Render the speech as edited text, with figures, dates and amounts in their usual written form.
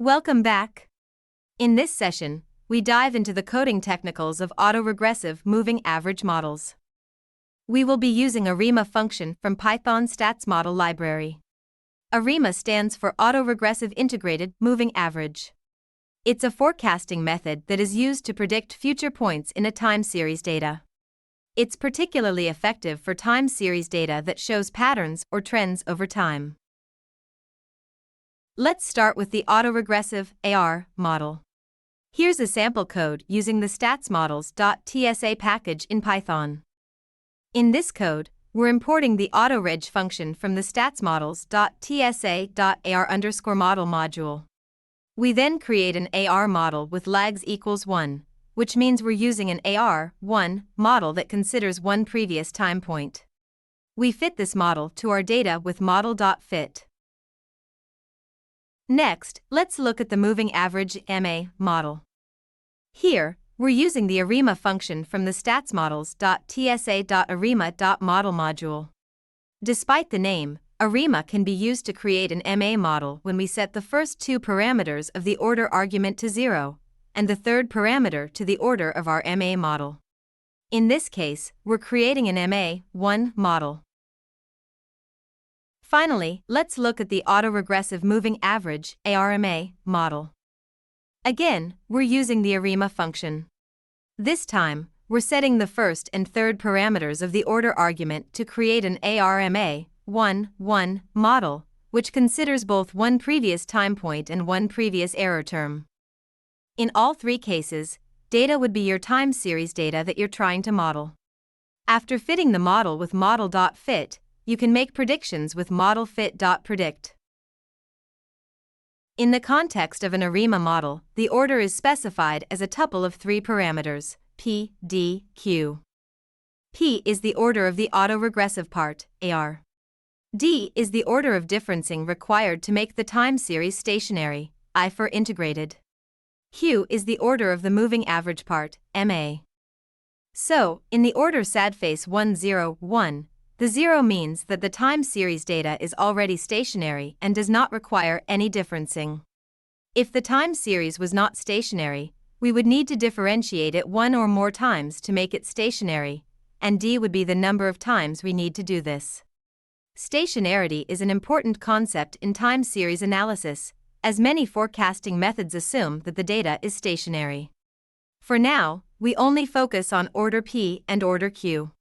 Welcome back. In this session, we dive into the coding technicals of autoregressive moving average models. We will be using ARIMA function from Python stats model library. ARIMA stands for autoregressive integrated moving average. It's a forecasting method that is used to predict future points in a time series data. It's particularly effective for time series data that shows patterns or trends over time. Let's start with the autoregressive AR model. Here's a sample code using the statsmodels.tsa package in Python. In this code, we're importing the autoreg function from the statsmodels.tsa.ar_model module. We then create an AR model with lags equals 1, which means we're using an AR1 model that considers one previous time point. We fit this model to our data with model.fit. Next, let's look at the moving average MA model. Here, we're using the ARIMA function from the statsmodels.tsa.arima.model module. Despite the name, ARIMA can be used to create an MA model when we set the first two parameters of the order argument to 0, and the third parameter to the order of our MA model. In this case, we're creating an MA1 model. Finally, let's look at the autoregressive moving average ARMA model. Again, we're using the ARIMA function. This time, we're setting the first and third parameters of the order argument to create an ARMA1 model, which considers both one previous time point and one previous error term. In all three cases, data would be your time series data that you're trying to model. After fitting the model with model.fit, you can make predictions with model.fit.predict. In the context of an ARIMA model, the order is specified as a tuple of three parameters, P, D, Q. P is the order of the autoregressive part, AR. D is the order of differencing required to make the time series stationary, I for integrated. Q is the order of the moving average part, MA. So, in the order sadface 1, 0, 1, the 0 means that the time series data is already stationary and does not require any differencing. If the time series was not stationary, we would need to differentiate it one or more times to make it stationary, and D would be the number of times we need to do this. Stationarity is an important concept in time series analysis, as many forecasting methods assume that the data is stationary. For now, we only focus on order P and order Q.